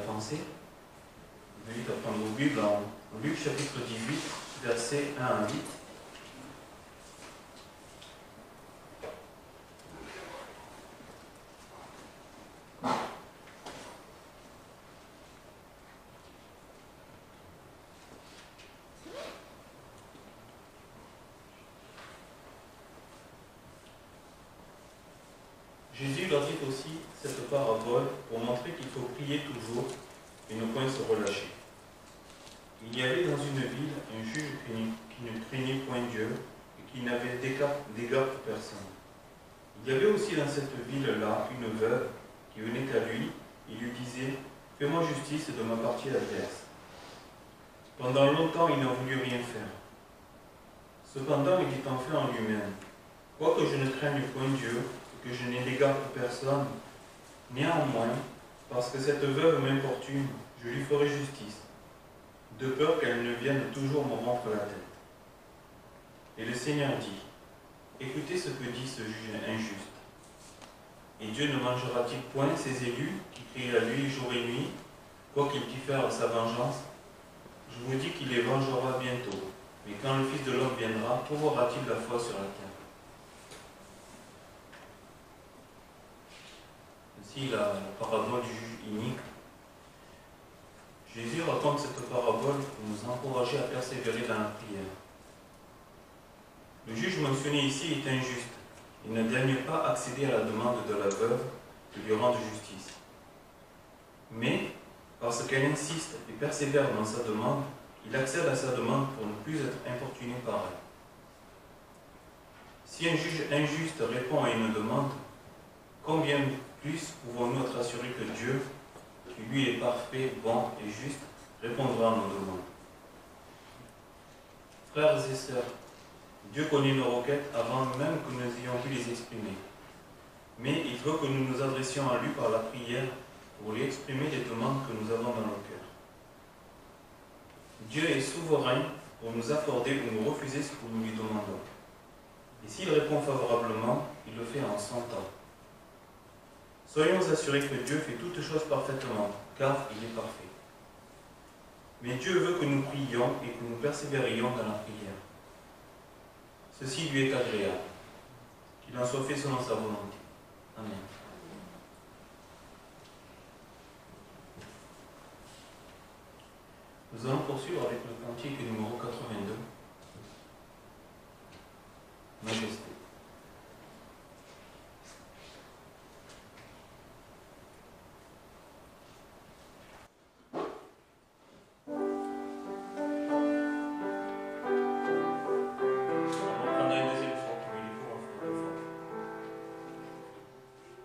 pensée. Je vous invite à prendre vos Bibles en Luc chapitre 18, versets 1 à 8. Jésus leur dit aussi cette parabole pour montrer qu'il faut prier toujours et ne point se relâcher. Il y avait dans une ville un juge qui ne craignait point Dieu et qui n'avait d'égard pour personne. Il y avait aussi dans cette ville-là une veuve qui venait à lui et lui disait « Fais-moi justice de ma partie adverse ». Pendant longtemps, il n'en voulut rien faire. Cependant, il dit enfin en lui-même « Quoique je ne craigne point Dieu, que je n'ai d'égard pour personne, néanmoins, parce que cette veuve m'importune, je lui ferai justice, de peur qu'elle ne vienne toujours me rompre la tête. » Et le Seigneur dit, « Écoutez ce que dit ce juge injuste. Et Dieu ne mangera-t-il point ses élus qui crient à lui jour et nuit, quoiqu'il diffère sa vengeance? Je vous dis qu'il les vengera bientôt, mais quand le Fils de l'homme viendra, trouvera-t-il la foi sur la terre? » Ainsi, la parabole du juge inique. Jésus raconte cette parabole pour nous encourager à persévérer dans la prière. Le juge mentionné ici est injuste. Il ne daigne pas accéder à la demande de la veuve de lui rendre justice. Mais, parce qu'elle insiste et persévère dans sa demande, il accède à sa demande pour ne plus être importuné par elle. Si un juge injuste répond à une demande, combien plus pouvons-nous être assurés que Dieu, qui lui est parfait, bon et juste, répondra à nos demandes? Frères et sœurs, Dieu connaît nos requêtes avant même que nous ayons pu les exprimer. Mais il veut que nous nous adressions à lui par la prière pour lui exprimer les demandes que nous avons dans nos cœurs. Dieu est souverain pour nous accorder ou nous refuser ce que nous lui demandons. Et s'il répond favorablement, il le fait en son temps. Soyons assurés que Dieu fait toutes choses parfaitement, car il est parfait. Mais Dieu veut que nous prions et que nous persévérions dans la prière. Ceci lui est agréable. Qu'il en soit fait selon sa volonté. Amen. Nous allons poursuivre avec le cantique numéro 82. Majesté.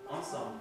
Ensemble.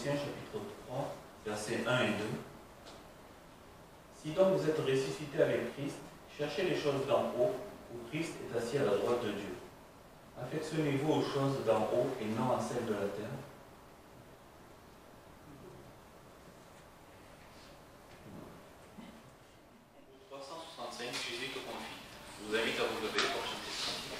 Colossiens chapitre 3, versets 1 et 2. Si donc vous êtes ressuscités avec Christ, cherchez les choses d'en haut, où Christ est assis à la droite de Dieu. Affectionnez-vous aux choses d'en haut et non à celles de la terre. Au 365, Jésus te confie. Je vous invite à vous lever pour chanter ce cantique.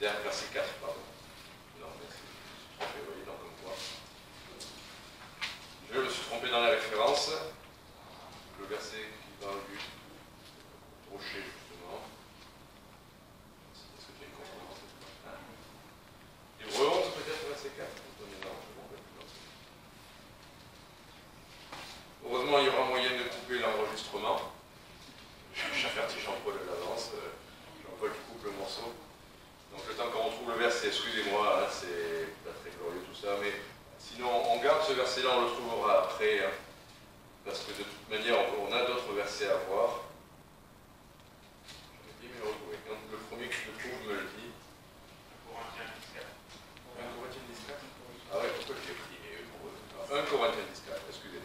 Verset 4, pardon. Non, merci. Je me suis trompé, vous voyez, donc comme quoi. Je me suis trompé dans la référence. Le verset qui parle du rocher. Heureusement, il y aura moyen de couper l'enregistrement. J'avertis Jean-Paul de l'avance. Jean-Paul qui coupe le morceau. Donc le temps qu'on retrouve le verset, excusez-moi, hein, c'est pas très glorieux tout ça, mais sinon on garde ce verset-là, on le trouvera après, hein, parce que de toute manière on a d'autres versets à voir. Je vais me retrouver. Quand le premier que je trouve me le dit. 1 Corinthiens 10, 4. Ah ouais, pourquoi je l'ai pris 1 Corinthiens 10, 4, excusez-moi.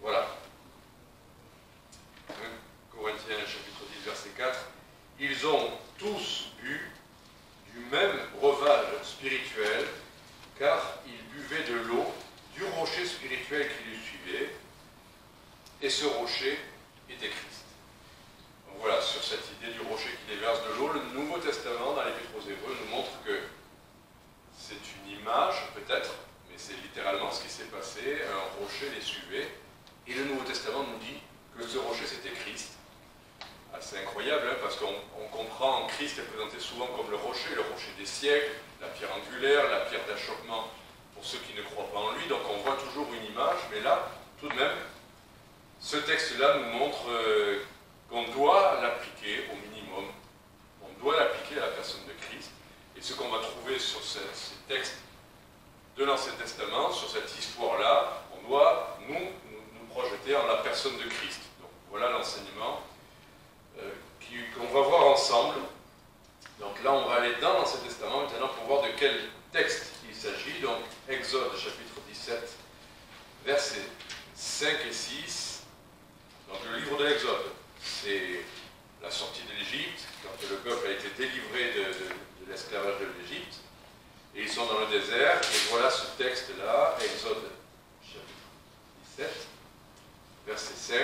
Voilà. 1 Corinthiens chapitre 10, verset 4. Ils ont tous bu du même breuvage spirituel, car ils buvaient de l'eau du rocher spirituel qui les suivait, et ce rocher était Christ. Donc voilà, sur cette idée du rocher qui déverse de l'eau, le Nouveau Testament, dans l'Épître aux Hébreux, nous montre que c'est une image, peut-être, mais c'est littéralement ce qui s'est passé. Un rocher les suivait, et le Nouveau Testament nous dit que ce rocher, c'était Christ. C'est incroyable, hein, parce qu'on comprend Christ est présenté souvent comme le rocher des siècles, la pierre angulaire, la pierre d'achoppement pour ceux qui ne croient pas en lui. Donc on voit toujours une image, mais là, tout de même, ce texte-là nous montre qu'on doit l'appliquer au minimum. On doit l'appliquer à la personne de Christ. Et ce qu'on va trouver sur ces textes de l'Ancien Testament, sur cette histoire-là, on doit nous projeter en la personne de Christ. Donc voilà l'enseignement qu'on va voir ensemble. Donc là, on va aller dans l'Ancien Testament maintenant pour voir de quel texte il s'agit. Donc Exode chapitre 17, versets 5 et 6. Donc le livre de l'Exode, c'est la sortie de l'Égypte, quand le peuple a été délivré de l'esclavage de l'Égypte. Et ils sont dans le désert. Et voilà ce texte-là, Exode chapitre 17, verset 5.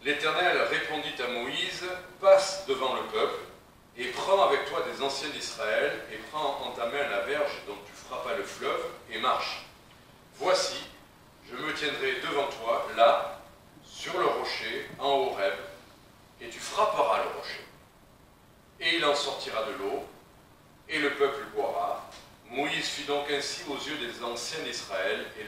L'Éternel répondit à Moïse, « Passe devant le peuple, et prends avec toi des anciens d'Israël, et prends en ta main la verge dont tu frappas le fleuve, et marche. Voici, je me tiendrai devant toi, là, sur le rocher, en Horeb, et tu frapperas le rocher. Et il en sortira de l'eau, et le peuple boira. Moïse fit donc ainsi aux yeux des anciens d'Israël, et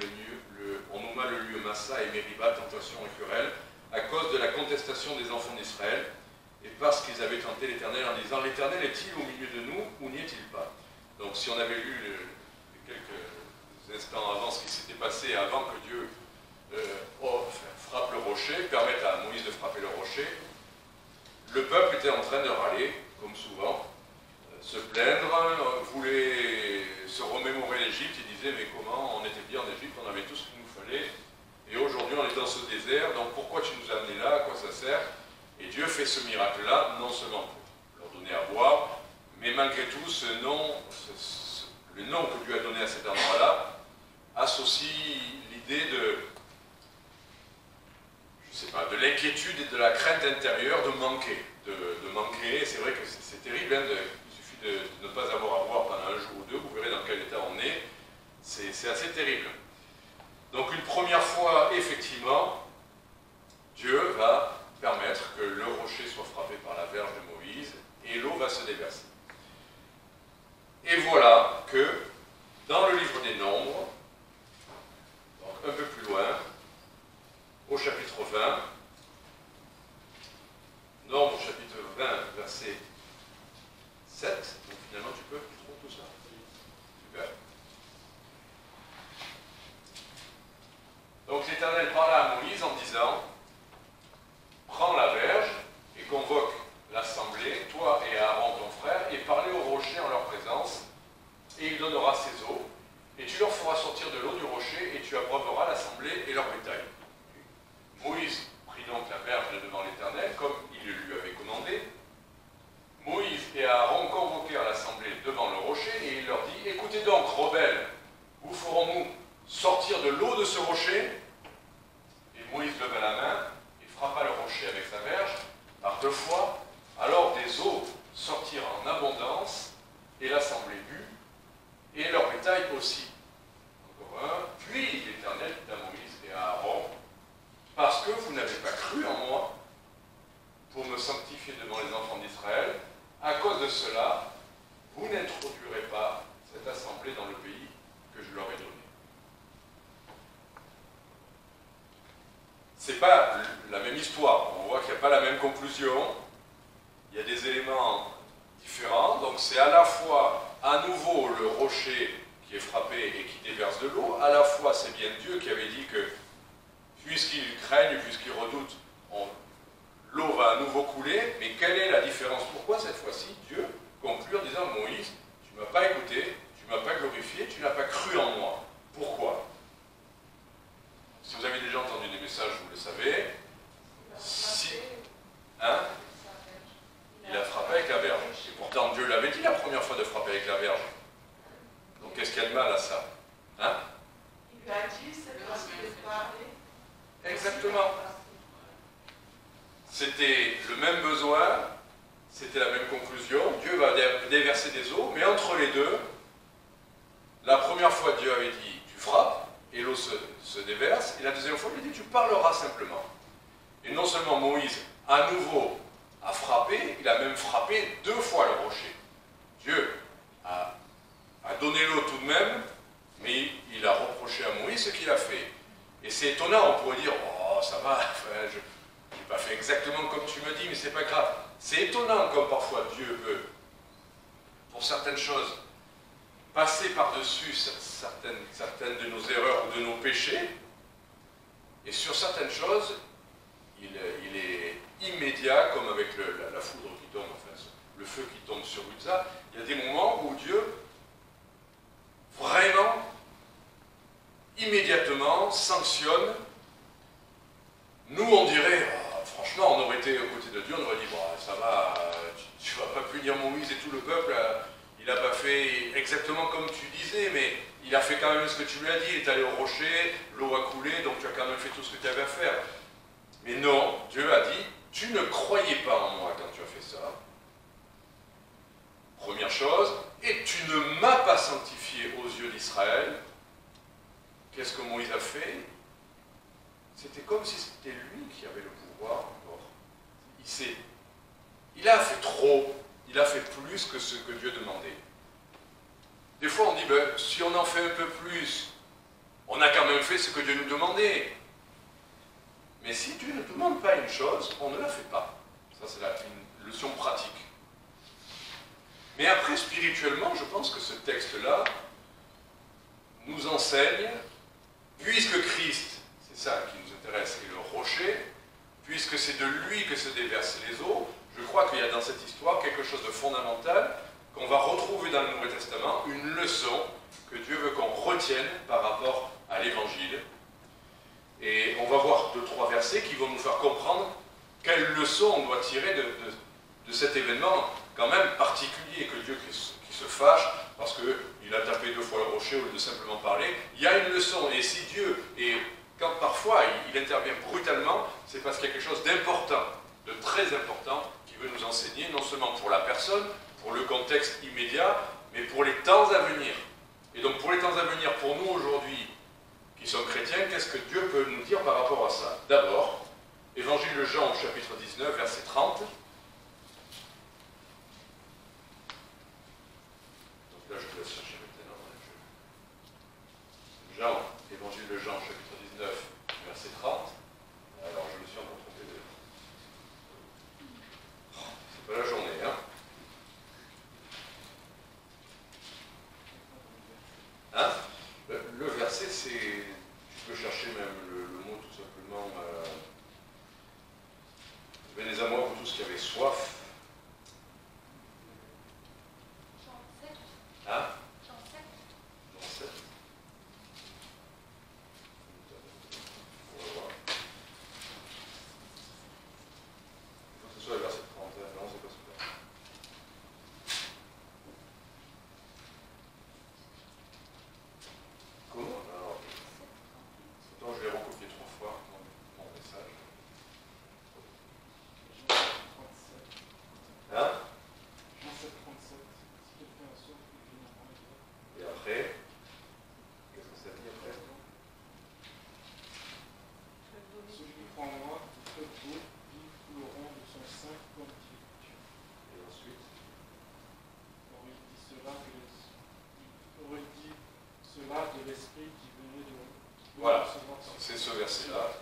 on nomma le lieu Massa et Mériba, tentation et querelle, à cause de la contestation des enfants d'Israël, et parce qu'ils avaient tenté l'Éternel en disant « L'Éternel est-il au milieu de nous, ou n'y est-il pas ?» Donc si on avait lu quelques instants avant ce qui s'était passé, avant que Dieu frappe le rocher, permette à Moïse de frapper le rocher, le peuple était en train de râler, comme souvent, se plaindre, voulait se remémorer l'Égypte, il disait « Mais comment on était bien en Égypte, on avait tout ce qu'il nous fallait. Et aujourd'hui, on est dans ce désert, donc pourquoi tu nous as amenés là, à quoi ça sert ?» Et Dieu fait ce miracle-là, non seulement pour leur donner à boire, mais malgré tout, le nom que Dieu a donné à cet endroit-là, associe l'idée de l'inquiétude et de la crainte intérieure de manquer. De manquer, c'est vrai que c'est terrible, hein, il suffit de ne pas avoir à boire pendant un jour ou deux, vous verrez dans quel état on est, c'est assez terrible. Donc une première fois, effectivement, Dieu va permettre que le rocher soit frappé par la verge de Moïse et l'eau va se déverser. Et voilà que dans le livre des Nombres, donc un peu plus loin, au chapitre 20, Nombres chapitre 20, verset 7, donc finalement tu trouves tout ça. Super. Donc l'Éternel parla à Moïse en disant « Prends la verge et convoque l'assemblée, toi et Aaron ton frère, et parlez au rocher en leur présence, et il donnera ses eaux, et tu leur feras sortir de l'eau du rocher, et tu abreuveras l'assemblée et leur bétail. » Moïse prit donc la verge de devant l'Éternel, comme il le lui avait commandé. Moïse et Aaron convoquèrent l'assemblée devant le rocher, et il leur dit « Écoutez donc, rebelles, où ferons-nous sortir de l'eau de ce rocher ?» Et Moïse leva la main et frappa le rocher avec sa verge par 2 fois. Alors des eaux sortirent en abondance, et l'assemblée but, et leur bétail aussi. Encore un. Puis l'Éternel dit à Moïse et à Aaron, « Parce que vous n'avez pas cru en moi, pour me sanctifier devant les enfants d'Israël, à cause de de cela, vous n'introduirez pas cette assemblée dans le pays que je leur ai donné. C'est pas la même histoire. On voit qu'il n'y a pas la même conclusion. Il y a des éléments différents. Donc c'est à la fois, à nouveau, le rocher qui est frappé et qui déverse de l'eau. À la fois, c'est bien Dieu qui avait dit que, puisqu'ils craignent, puisqu'ils redoutent, l'eau va à nouveau couler. Mais quelle est la différence? Pourquoi cette fois-ci Dieu conclut en disant: Moïse, tu ne m'as pas écouté, tu ne m'as pas glorifié, tu n'as pas cru en moi. Pourquoi? Si vous avez déjà entendu des messages, vous le savez. Si, hein? Il a frappé avec la verge. Et pourtant, Dieu l'avait dit la première fois de frapper avec la verge. Donc, qu'est-ce qu'il y a de mal à ça? Hein? Il lui a dit, c'est possible de parler. Exactement. C'était le même besoin, c'était la même conclusion. Dieu va déverser des eaux, mais entre les deux, la première fois, Dieu avait dit: tu frappes, et l'eau se déverse. Et la deuxième fois, il a dit: tu parleras simplement. Et non seulement Moïse, à nouveau, a frappé, il a même frappé 2 fois le rocher. Dieu a donné l'eau tout de même, mais il a reproché à Moïse ce qu'il a fait. Et c'est étonnant, on pourrait dire: oh, ça va, je n'ai pas fait exactement comme tu me dis, mais c'est pas grave. C'est étonnant comme parfois Dieu veut, pour certaines choses, passer par-dessus certaines de nos erreurs ou de nos péchés, et sur certaines choses, il est immédiat, comme avec la foudre qui tombe, enfin, le feu qui tombe sur Uzzah. Il y a des moments où Dieu, vraiment, immédiatement, sanctionne. Nous, on dirait, oh, franchement, on aurait été aux côtés de Dieu, on aurait dit: bon, ça va, tu ne vas pas punir Moïse et tout le peuple, il n'a pas fait exactement comme tu disais, mais il a fait quand même ce que tu lui as dit, il est allé au rocher, l'eau a coulé, donc tu as quand même fait tout ce que tu avais à faire. Mais non, Dieu a dit: tu ne croyais pas en moi quand tu as fait ça. Première chose, et tu ne m'as pas sanctifié aux yeux d'Israël. Qu'est-ce que Moïse a fait? C'était comme si c'était lui qui avait le pouvoir encore. Il a fait trop, il a fait plus que ce que Dieu demandait. Des fois on dit: ben, si on en fait un peu plus, on a quand même fait ce que Dieu nous demandait. Mais si Dieu ne demande pas une chose, on ne la fait pas. Ça, c'est une leçon pratique. Mais après, spirituellement, je pense que ce texte-là nous enseigne, puisque Christ, c'est ça qui nous intéresse, est le rocher, puisque c'est de lui que se déversent les eaux, je crois qu'il y a dans cette histoire quelque chose de fondamental qu'on va retrouver dans le Nouveau Testament, une leçon que Dieu veut qu'on retienne par rapport à l'Évangile. Et on va voir 2-3 versets qui vont nous faire comprendre quelle leçon on doit tirer de cet événement quand même particulier, que Dieu qui se fâche parce qu'il a tapé 2 fois le rocher au lieu de simplement parler. Il y a une leçon, et si Dieu, et quand parfois il intervient brutalement, c'est parce qu'il y a quelque chose d'important, de très important, qui veut nous enseigner, non seulement pour la personne, pour le contexte immédiat, mais pour les temps à venir. Et donc pour les temps à venir, pour nous aujourd'hui, qui sommes chrétiens, qu'est-ce que Dieu peut nous dire par rapport à ça? D'abord, Évangile de Jean, chapitre 19, verset 30. Donc là, je vous laisse chercher maintenant. Jean, Évangile de Jean, chapitre 19, verset 30. Alors, je me suis encore trompé de... C'est pas la journée, hein? Hein? Le verset, c'est... Tu peux chercher même le mot tout simplement... Venez à moi, vous tous qui avez soif. Jean 7. Hein? Jean 7. Jean 7. On va voir. Il faut que ce soit le verset 30. Non, c'est pas ça. Comment? Alors, attends, je vais recopier 3 fois mon message. verset-là.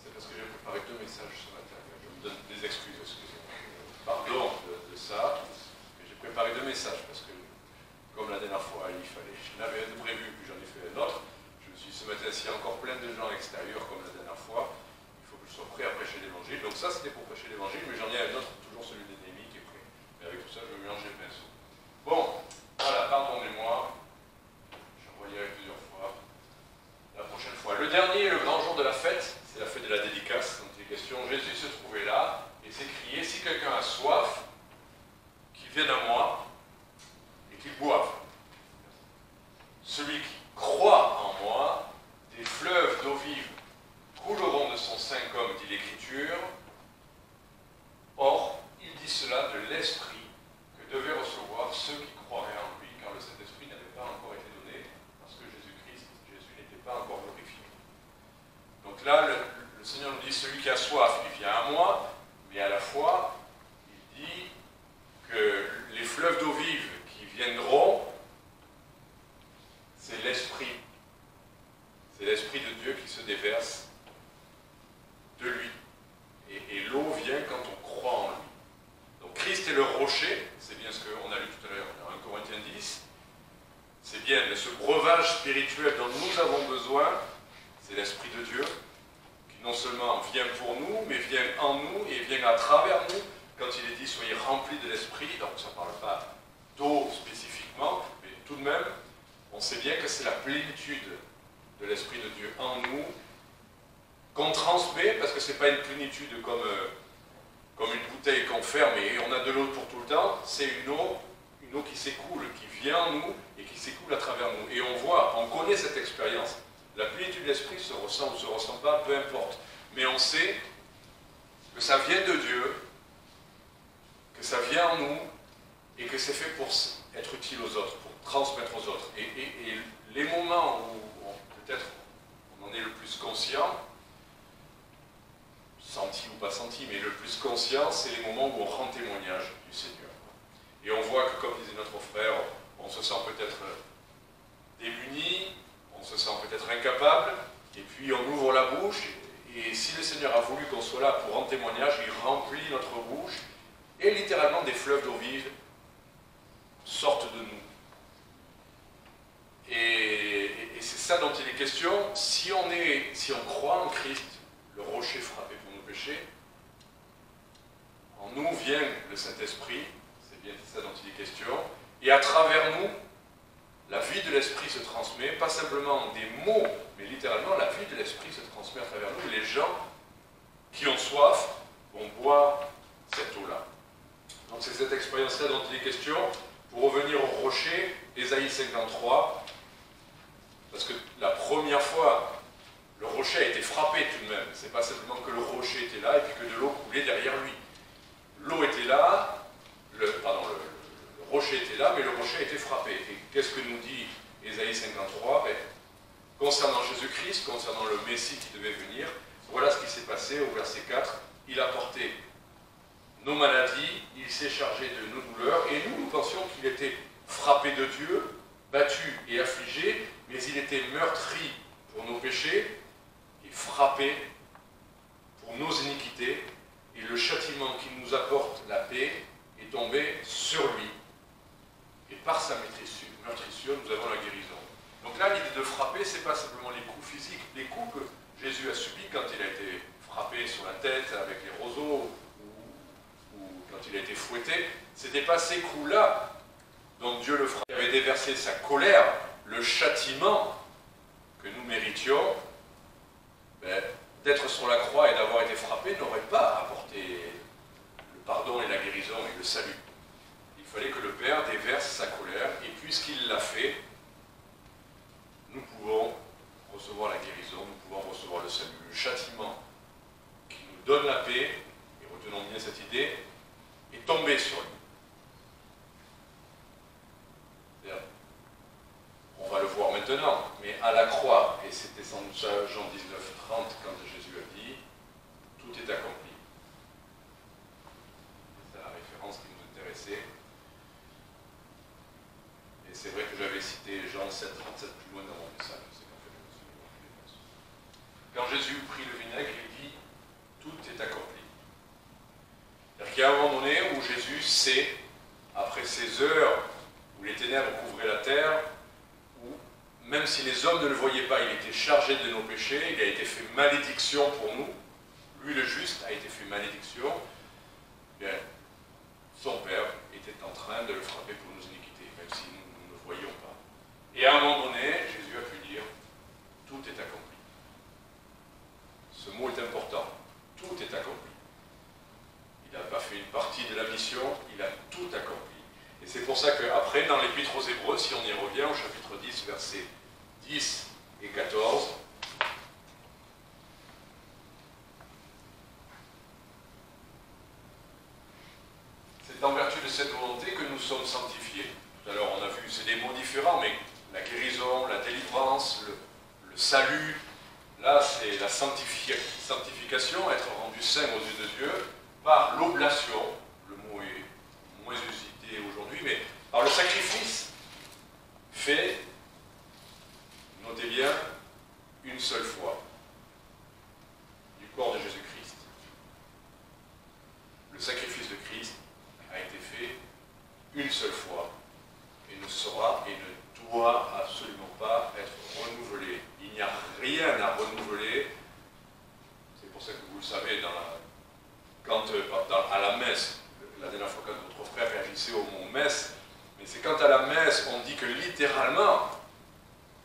C'est parce que j'ai préparé 2 messages ce matin. Je me donne des excuses, excusez-moi. Pardon de ça. J'ai préparé 2 messages parce que, comme la dernière fois, je n'avais un prévu, puis j'en ai fait un autre. Je me suis dit, ce matin, s'il y a encore plein de gens extérieurs comme la dernière fois, il faut que je sois prêt à prêcher l'évangile. Donc ça, c'était pour prêcher l'évangile, mais j'en ai un autre, toujours celui de Néhémie qui est prêt. Mais avec tout ça, je vais mélanger le pinceau. Bon, voilà, pardonnez-moi. Je relirai plusieurs fois. La prochaine fois. Le dernier, le grand jour de la fête, c'est la fête de la dédicace. Donc les questions, Jésus se trouvait là et s'est crié, si quelqu'un a soif, qu'il vienne à moi et qu'il boive. Celui qui croit en moi, des fleuves d'eau vive couleront de son sein comme dit l'Écriture. Or, il dit cela de l'Esprit que devaient recevoir ceux qui croiraient en lui, car le Saint-Esprit n'avait pas encore été donné, parce que Jésus n'était pas encore glorifié. Donc là, le Seigneur nous dit, celui qui a soif, il vient à moi, mais à la fois, il dit que les fleuves d'eau vive qui viendront, c'est l'Esprit. C'est l'Esprit de Dieu qui se déverse de lui. Et l'eau vient quand on croit en lui. Donc Christ est le rocher, c'est bien ce qu'on a lu tout à l'heure dans 1 Corinthiens 10. C'est bien, mais ce breuvage spirituel dont nous avons besoin, c'est l'Esprit de Dieu, qui non seulement vient pour nous, mais vient en nous et vient à travers nous. Quand il est dit « soyez remplis de l'Esprit », donc ça ne parle pas d'eau spécifiquement, mais tout de même, on sait bien que c'est la plénitude de l'Esprit de Dieu en nous, qu'on transmet, parce que ce n'est pas une plénitude comme une bouteille qu'on ferme et on a de l'eau pour tout le temps, c'est une eau qui s'écoule, qui vient en nous et qui s'écoule à travers nous. Et on connaît cette expérience. La plénitude de l'Esprit se ressent ou ne se ressent pas, peu importe. Mais on sait que ça vient de Dieu, que ça vient en nous et que c'est fait pour être utile aux autres, pour transmettre aux autres. Et les moments où peut-être on en est le plus conscient, senti ou pas senti, mais le plus conscient, c'est les moments où on rend témoignage du Seigneur. Et on voit que, comme disait notre frère, on se sent peut-être démuni, on se sent peut-être incapable, et puis on ouvre la bouche, et si le Seigneur a voulu qu'on soit là pour rendre témoignage, il remplit notre bouche, et littéralement des fleuves d'eau vive sortent de nous. Et c'est ça dont il est question. Si on croit en Christ, le rocher frappé pour nos péchés, en nous vient le Saint-Esprit, c'est bien ça dont il est question, et à travers nous, la vie de l'Esprit se transmet, pas simplement des mots, mais littéralement la vie de l'Esprit se transmet à travers nous, et les gens qui ont soif vont boire cette eau-là. Donc c'est cette expérience-là dont il est question. Pour revenir au rocher, Ésaïe 53, parce que la première fois, le rocher a été frappé tout de même. C'est pas simplement que le rocher était là et puis que de l'eau coulait derrière lui. L'eau était là, le rocher était là, mais le rocher a été frappé. Et qu'est-ce que nous dit Ésaïe 53 concernant Jésus-Christ, concernant le Messie qui devait venir, voilà ce qui s'est passé au verset 4. Il a porté nos maladies, il s'est chargé de nos douleurs, et nous pensions qu'il était frappé de Dieu, battu et affligé, mais il était meurtri pour nos péchés, et frappé pour nos iniquités, et le châtiment qui nous apporte la paix est tombé sur lui. Et par sa meurtrissure, nous avons la guérison. Donc là, l'idée de frapper, ce n'est pas simplement les coups physiques, les coups que Jésus a subis quand il a été frappé sur la tête avec les roseaux, ou quand il a été fouetté, ce n'était pas ces coups-là dont Dieu le frappait. Il avait déversé sa colère, le châtiment que nous méritions, d'être sur la croix et d'avoir été frappé n'aurait pas apporté le pardon et la guérison et le salut. Il fallait que le Père déverse sa colère, et puisqu'il l'a fait, nous pouvons recevoir la guérison, nous pouvons recevoir le salut. Le châtiment qui nous donne la paix, et retenons bien cette idée, est tombé sur lui. On va le voir maintenant, mais à la croix, et c'était sans doute ça, Jean 19, 30, quand Jésus a dit, tout est accompli. C'est la référence qui nous intéressait. Et c'est vrai que j'avais cité Jean 7, 37 plus loin dans mon message, c'est qu'en fait, je me souviens. quand Jésus prit le vinaigre, il dit « Tout est accompli ». C'est-à-dire qu'il y a un moment donné où Jésus sait, après ces heures où les ténèbres couvraient la terre, où même si les hommes ne le voyaient pas, il était chargé de nos péchés, il a été fait malédiction pour nous. Lui, le juste, a été fait malédiction. Bien, son Père était en train de le frapper pour nos iniquités, même si nous ne le voyions pas. Et à un moment donné, Jésus a pu dire « Tout est accompli ». Ce mot est important. Tout est accompli. Il n'a pas fait une partie de la mission, il a tout accompli. Et c'est pour ça qu'après, dans l'Épître aux Hébreux, si on y revient, au chapitre 10, versets 10 et 14, c'est en vertu de cette volonté que nous sommes sanctifiés. Tout à l'heure, on a vu, c'est des mots différents, mais la guérison, la délivrance, le salut, là, c'est la sanctification, être rendu saint aux yeux de Dieu, par l'oblation, le mot est moins usité aujourd'hui, mais par le sacrifice fait, notez bien, une seule fois, du corps de Jésus-Christ. Le sacrifice de Christ a été fait une seule fois et ne sera et ne doit absolument pas être renouvelé. Il n'y a rien à renouveler. C'est pour ça que vous le savez, à la messe, la dernière fois quand votre frère réagissait au mot messe, mais c'est quand à la messe on dit que littéralement,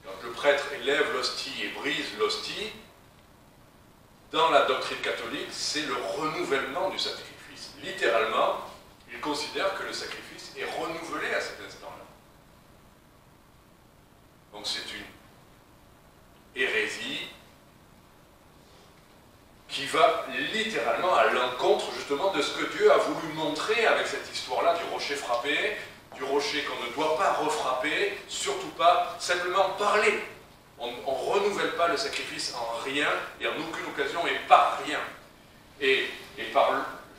quand le prêtre élève l'hostie et brise l'hostie, dans la doctrine catholique, c'est le renouvellement du sacrifice. Littéralement, il considère que le sacrifice est renouvelé à cet instant-là. Donc c'est une hérésie qui va littéralement à l'encontre justement de ce que Dieu a voulu montrer avec cette histoire-là du rocher frappé, du rocher qu'on ne doit pas refrapper, surtout pas simplement parler. On ne renouvelle pas le sacrifice en rien et en aucune occasion et par rien. Et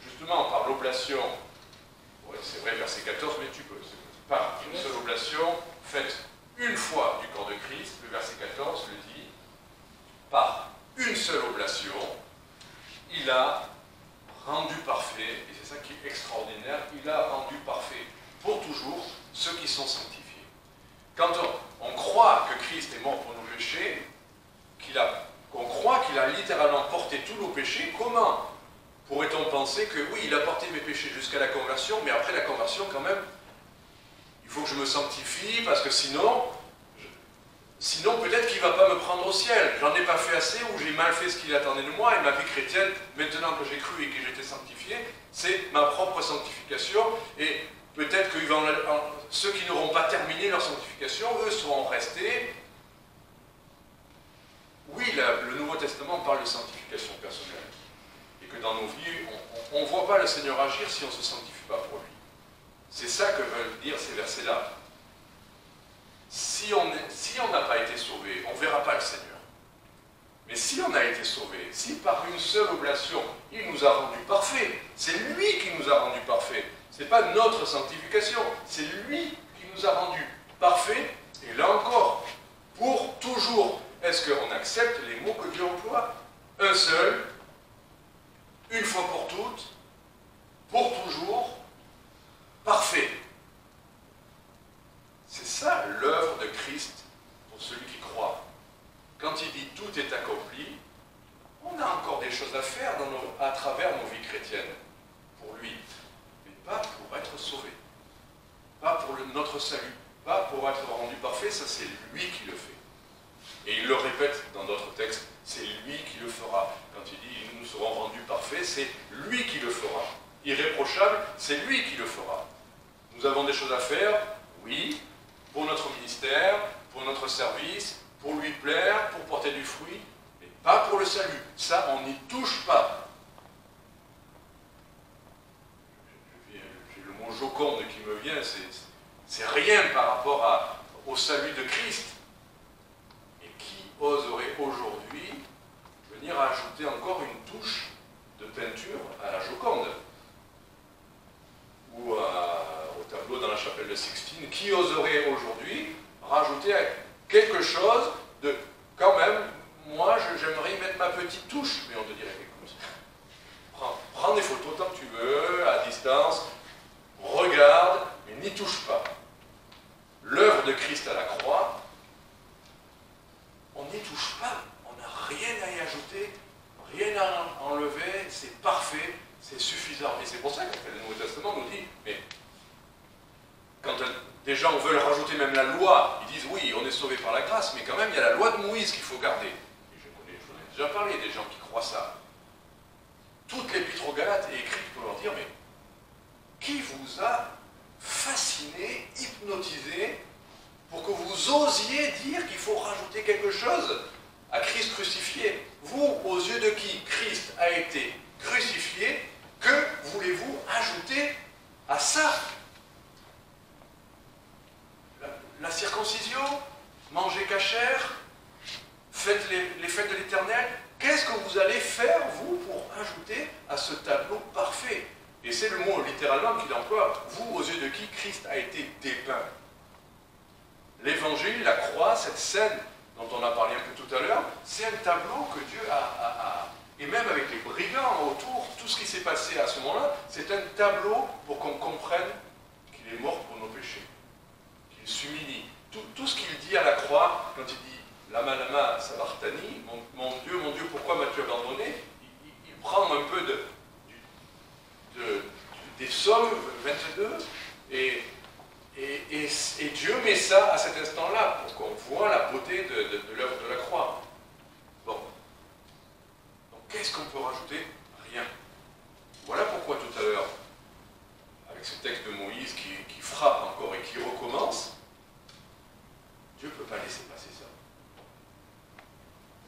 justement par l'oblation, ouais, c'est vrai verset 14, mais tu peux, par une seule oblation faite une fois du corps de Christ, le verset 14 le dit, par une seule oblation, il a rendu parfait, et c'est ça qui est extraordinaire, il a rendu parfait pour toujours ceux qui sont sanctifiés. Quand on croit que Christ est mort pour nos péchés, qu'on croit qu'il a littéralement porté tous nos péchés, comment pourrait-on penser que oui, il a porté mes péchés jusqu'à la conversion, mais après la conversion quand même, il faut que je me sanctifie, parce que sinon peut-être qu'il ne va pas me prendre au ciel. J'en ai pas fait assez, ou j'ai mal fait ce qu'il attendait de moi, et ma vie chrétienne, maintenant que j'ai cru et que j'ai été sanctifié, c'est ma propre sanctification, et peut-être que ceux qui n'auront pas terminé leur sanctification, eux seront restés. Oui, le Nouveau Testament parle de sanctification personnelle, et que dans nos vies, on ne voit pas le Seigneur agir si on ne se sanctifie pas pour lui. C'est ça que veulent dire ces versets-là. Si on n'a pas été sauvé, on ne verra pas le Seigneur. Mais si on a été sauvé, si par une seule oblation, il nous a rendus parfaits, c'est lui qui nous a rendus parfaits. Ce n'est pas notre sanctification, c'est lui qui nous a rendus parfaits, et là encore, pour toujours. Est-ce qu'on accepte les mots que Dieu emploie? Un seul, une fois pour toujours, parfait. C'est ça l'œuvre de Christ pour celui qui croit. Quand il dit tout est accompli, on a encore des choses à faire à travers nos vies chrétiennes pour lui, mais pas pour être sauvé, pas pour notre salut, pas pour être rendu parfait, ça c'est lui qui le fait. Et il le répète dans d'autres textes, c'est lui qui le fera. Quand il dit nous serons rendus parfaits, c'est lui qui le fera. Irréprochable, c'est lui qui le fera. Nous avons des choses à faire, oui, pour notre ministère, pour notre service, pour lui plaire, pour porter du fruit, mais pas pour le salut. Ça, on n'y touche pas. J'ai le mot joconde qui me vient, c'est rien par rapport au salut de Christ. Et qui oserait aujourd'hui venir ajouter encore une touche de peinture à la Joconde ou au tableau dans la chapelle de Sixtine? Qui oserait aujourd'hui rajouter quelque chose de, quand même, moi j'aimerais y mettre ma petite touche, mais on te dirait, écoute, prends des photos tant que tu veux, à distance, regarde, mais n'y touche pas. L'œuvre de Christ à la croix, on n'y touche pas, on n'a rien à y ajouter, rien à enlever, c'est parfait, c'est suffisant. Et c'est pour ça que le Nouveau Testament nous dit, mais quand des gens veulent rajouter même la loi, ils disent oui, on est sauvé par la grâce, mais quand même il y a la loi de Moïse qu'il faut garder. Et je en ai déjà parlé des gens qui croient ça. Toute l'épître aux Galates est écrite pour leur dire, mais qui vous a fasciné, hypnotisé, pour que vous osiez dire qu'il faut rajouter quelque chose à Christ crucifié? Vous, aux yeux de qui Christ a été crucifié, que voulez-vous ajouter à ça? La circoncision, manger cachère, faites les fêtes de l'Éternel. Qu'est-ce que vous allez faire, vous, pour ajouter à ce tableau parfait? Et c'est le mot littéralement qu'il emploie. Vous, aux yeux de qui Christ a été dépeint. L'évangile, la croix, cette scène dont on a parlé un peu tout à l'heure, c'est un tableau que Dieu a... Et même avec les brigands autour, tout ce qui s'est passé à ce moment-là, c'est un tableau pour qu'on comprenne qu'il est mort pour nos péchés. Qu'il s'humilie. Tout ce qu'il dit à la croix, quand il dit « Lama lama sabachthani », mon Dieu, pourquoi m'as-tu abandonné ?» il prend un peu des psaumes 22 et Dieu met ça à cet instant-là pour qu'on voit la beauté de l'œuvre de la croix. Bon. Donc qu'est-ce qu'on peut rajouter? Rien. Voilà pourquoi tout à l'heure, avec ce texte de Moïse qui frappe encore et qui recommence, Dieu ne peut pas laisser passer ça.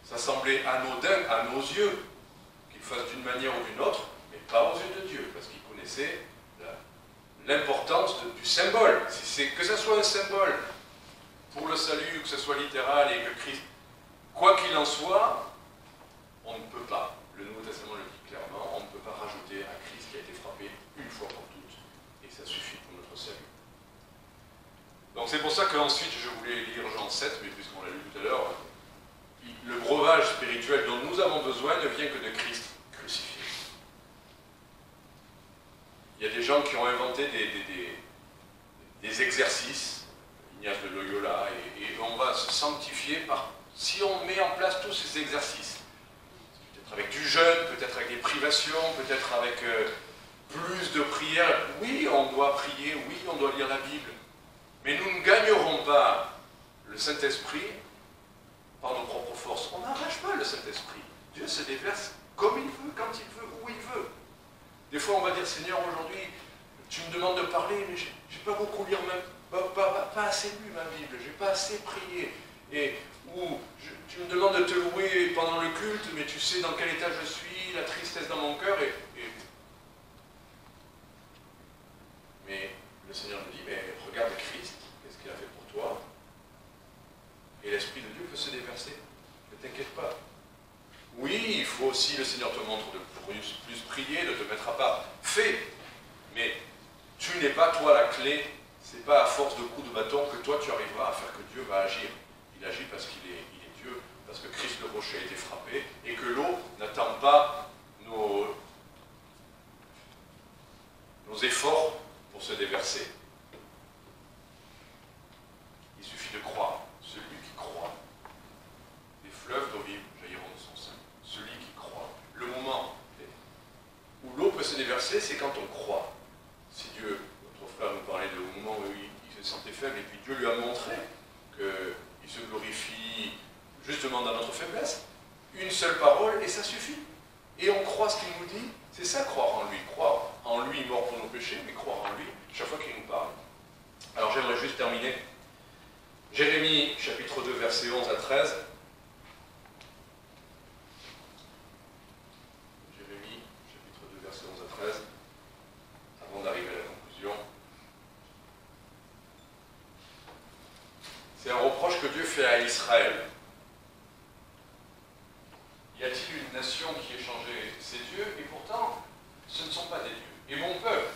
Ça semblait anodin à nos yeux qu'il fasse d'une manière ou d'une autre, mais pas aux yeux de Dieu, parce qu'il connaissait l'importance du symbole. Que ce soit un symbole pour le salut, que ce soit littéral et que Christ, quoi qu'il en soit, on ne peut pas, le Nouveau Testament le dit clairement, on ne peut pas rajouter à Christ qui a été frappé une fois pour toutes, et ça suffit pour notre salut. Donc c'est pour ça qu'ensuite je voulais lire Jean 7, mais puisqu'on l'a lu tout à l'heure, le breuvage spirituel dont nous avons besoin ne vient que de Christ crucifié. Il y a des gens qui ont inventé des exercices, Ignace de Loyola, et on va se sanctifier si on met en place tous ces exercices. Peut-être avec du jeûne, peut-être avec des privations, peut-être avec plus de prières. Oui, on doit prier, oui, on doit lire la Bible. Mais nous ne gagnerons pas le Saint-Esprit par nos propres forces. On n'arrache pas le Saint-Esprit. Dieu se déverse comme il veut, quand il veut, où il veut. Des fois, on va dire, Seigneur, aujourd'hui, tu me demandes de parler, mais je n'ai pas beaucoup lu, pas assez lu ma Bible, je n'ai pas assez prié. Ou tu me demandes de te louer pendant le culte, mais tu sais dans quel état je suis, la tristesse dans mon cœur. Mais le Seigneur nous dit, mais regarde Christ, qu'est-ce qu'il a fait pour toi? Et l'Esprit de Dieu peut se déverser. Ne t'inquiète pas. Oui, il faut aussi, le Seigneur te montre de plus prier, de te mettre à part. Fais. Mais tu n'es pas toi la clé. Ce n'est pas à force de coups de bâton que toi tu arriveras à faire que Dieu va agir. Il agit parce qu'il est Dieu, parce que Christ le rocher a été frappé, et que l'eau n'attend pas nos efforts pour se déverser. Il suffit de croire. Celui qui croit, des fleuves d'eau vive jailliront de son sein. Celui qui croit. Le moment où l'eau peut se déverser, c'est quand on croit. Si Dieu, notre frère nous parlait du moment où il se sentait faible, et puis Dieu lui a montré qu'il se glorifie justement dans notre faiblesse, une seule parole et ça suffit. Et on croit ce qu'il nous dit, c'est ça croire en lui. Croire en lui mort pour nos péchés, mais croire en lui chaque fois qu'il nous parle. Alors j'aimerais juste terminer. Jérémie, chapitre 2, versets 11 à 13. Jérémie, chapitre 2, versets 11 à 13. Avant d'arriver à la conclusion. C'est un reproche que Dieu fait à Israël. Y a-t-il une nation qui ait changé ses dieux? Et pourtant, ce ne sont pas des dieux. Et mon peuple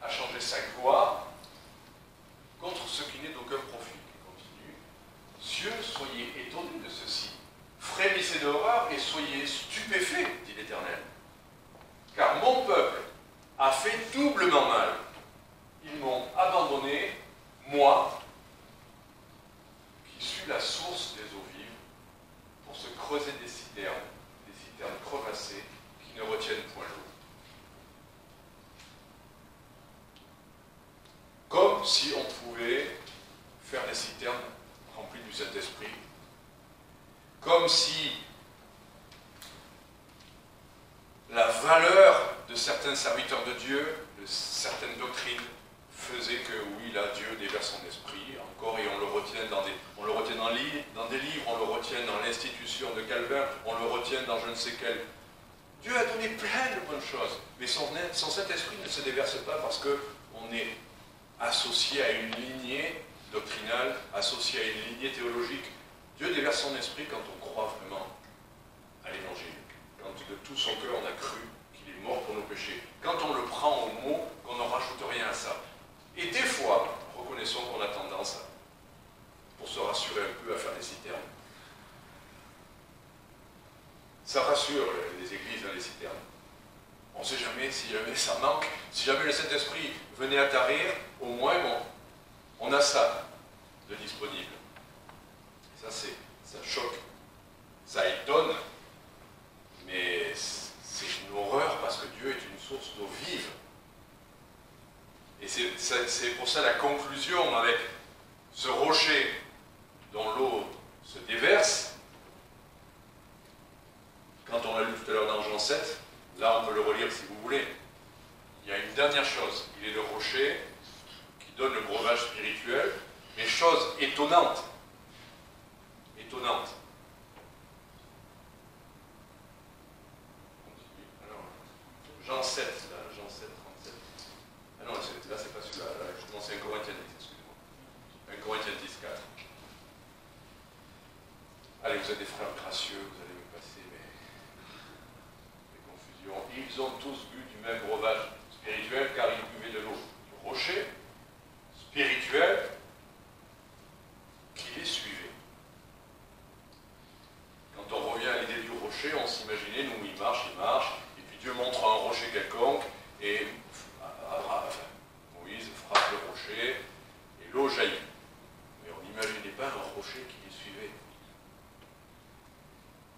a changé sa gloire contre ce qui n'est d'aucun profit. Il continue. Cieux, soyez étonnés de ceci. Frémissez d'horreur et soyez stupéfaits moi, qui suis la source des eaux vives, pour se creuser des citernes crevassées qui ne retiennent point l'eau. Comme si on pouvait faire des citernes remplies du Saint-Esprit, comme si la valeur de certains serviteurs de Dieu, de certaines doctrines, faisait que oui, là, Dieu déverse son esprit encore, et on le retient dans des livres, on le retient dans l'institution de Calvin, on le retient dans je ne sais quel. Dieu a donné plein de bonnes choses, mais son Saint-Esprit ne se déverse pas parce qu'on est associé à une lignée doctrinale, associé à une lignée théologique. Dieu déverse son esprit quand on croit vraiment à l'Évangile, quand de tout son cœur on a cru qu'il est mort pour nos péchés, quand on le prend au mot, qu'on n'en rajoute rien à ça. Et des fois, reconnaissons qu'on a tendance, pour se rassurer un peu, à faire des citernes. Ça rassure les églises dans les citernes. On ne sait jamais, si jamais ça manque, si jamais le Saint-Esprit venait à tarir, au moins, bon, on a ça de disponible. Et ça choque, ça étonne, mais c'est une horreur parce que Dieu est une source d'eau vive. Et c'est pour ça la conclusion avec ce rocher dont l'eau se déverse. Quand on l'a lu tout à l'heure dans Jean 7, là on peut le relire si vous voulez. Il y a une dernière chose, il est le rocher qui donne le breuvage spirituel, mais chose étonnante. Étonnante. Alors, Jean 7, là, Jean 7, 37. Ah non, là c'est pas celui-là, là, justement c'est 1 Corinthiens 10, excusez-moi. 1 Corinthiens 10, 4. Allez, vous êtes des frères gracieux, vous allez me passer mes confusions. Ils ont tous bu du même breuvage spirituel car ils buvaient de l'eau du rocher spirituel qui les suivait. Quand on revient à l'idée du rocher, on s'imaginait, nous, il marche, et puis Dieu montre un rocher quelconque, et Moïse frappe le rocher, et l'eau jaillit. Mais on n'imaginait pas un rocher qui les suivait.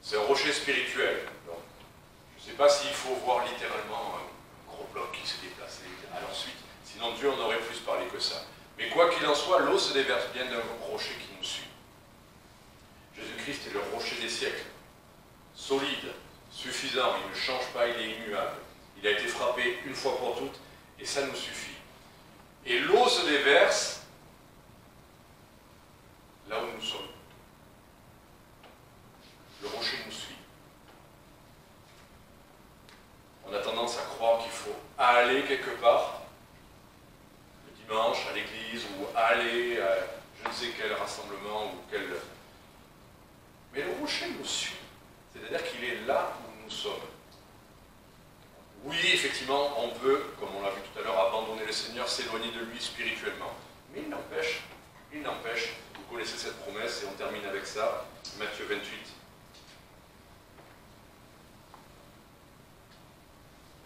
C'est un rocher spirituel. Donc, je ne sais pas s'il faut voir littéralement un gros bloc qui s'est déplacé à leur suite. Sinon Dieu en aurait plus parlé que ça. Mais quoi qu'il en soit, l'eau se déverse bien d'un rocher qui nous suit. Jésus-Christ est le rocher des siècles. Solide, suffisant, il ne change pas, il est immuable. Il a été frappé une fois pour toutes, et ça nous suffit. Et l'eau se déverse là où nous sommes. Le rocher nous suit. On a tendance à croire qu'il faut aller quelque part, le dimanche à l'église, ou aller à je ne sais quel rassemblement, ou quel... Mais le rocher nous suit. C'est-à-dire qu'il est là où nous sommes. Oui, effectivement, on peut, comme on l'a vu tout à l'heure, abandonner le Seigneur, s'éloigner de lui spirituellement. Mais il n'empêche, vous connaissez cette promesse, et on termine avec ça, Matthieu 28.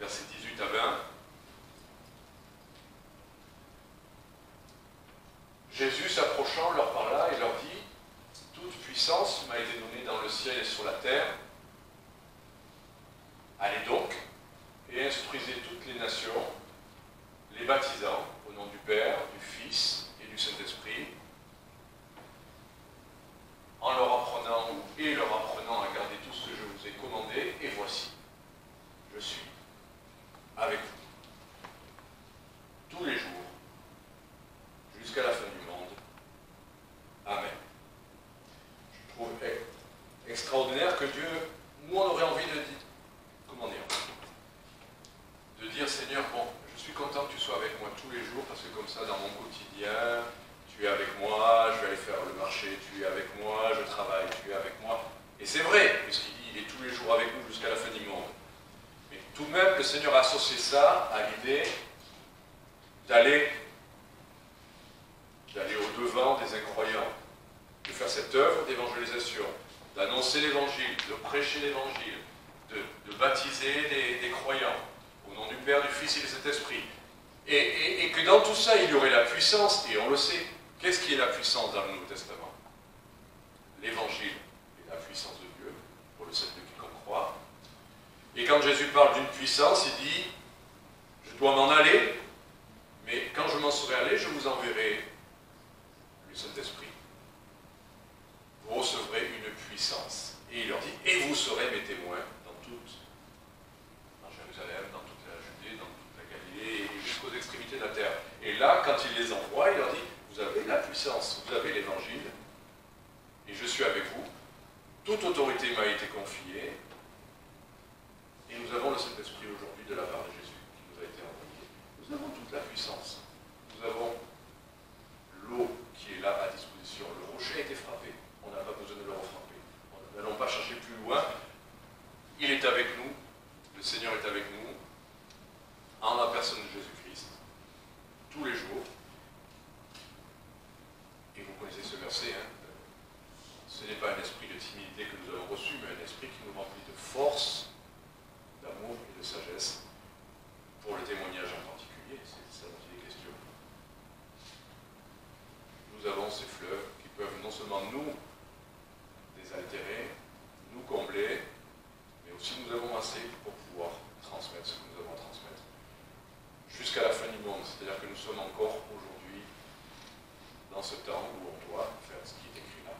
Versets 18 à 20. Jésus s'approchant leur parla et leur dit « Toute puissance m'a été donnée dans le ciel et sur la terre. Allez donc et instruisez toutes les nations, les baptisant au nom du Père, du Fils et du Saint-Esprit, en leur apprenant à garder tout ce que je vous ai commandé, et voici, je suis avec vous tous les jours, jusqu'à la fin du monde. Amen. Je trouve extraordinaire que Dieu, nous on aurait envie de dire Seigneur, bon, je suis content que tu sois avec moi tous les jours, parce que comme ça, dans mon quotidien, tu es avec moi, je vais aller faire le marché, tu es avec moi, je travaille, tu es avec moi. Et c'est vrai, puisqu'il dit, il est tous les jours avec nous jusqu'à la fin du monde. Mais tout de même, le Seigneur a associé ça à l'idée d'aller au-devant des incroyants, de faire cette œuvre d'évangélisation, d'annoncer l'évangile, de prêcher l'évangile, de baptiser des croyants, au nom du Père, du Fils et du Saint-Esprit. Et que dans tout ça, il y aurait la puissance, et on le sait, Qu'est-ce qui est la puissance dans le Nouveau Testament? L'Évangile est la puissance de Dieu, pour le salut de quiconque croit. Et quand Jésus parle d'une puissance, il dit, je dois m'en aller, mais quand je m'en serai allé, je vous enverrai le Saint-Esprit. Vous recevrez une puissance. Et il leur dit, et vous serez mes témoins dans Jérusalem, dans toute la Judée, dans toute la Galilée, et jusqu'aux extrémités de la terre. Et là, quand il les envoie, il leur dit, vous avez la puissance, vous avez l'Évangile, et je suis avec vous. Toute autorité m'a été confiée, et nous avons le Saint-Esprit aujourd'hui de la part de Jésus qui nous a été envoyé. Nous avons toute la puissance. Nous avons l'eau qui est là à disposition. Le rocher a été frappé. On n'a pas besoin de le refrapper. Nous n'allons pas chercher plus loin. Il est avec nous. Le Seigneur est avec nous. En la personne de Jésus-Christ. Tous les jours. Et vous connaissez ce verset. Ce n'est pas un esprit de timidité que nous avons reçu, mais un esprit qui nous remplit de force, d'amour et de sagesse, pour le témoignage en particulier, c'est ça dont il est question. Nous avons ces fleuves qui peuvent non seulement nous désaltérer, nous combler, mais aussi nous avons assez pour pouvoir transmettre ce que nous avons à transmettre. Jusqu'à la fin du monde, c'est-à-dire que nous sommes encore aujourd'hui dans ce temps où on doit faire ce qui est écrit là.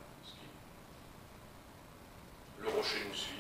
Le rocher nous suit.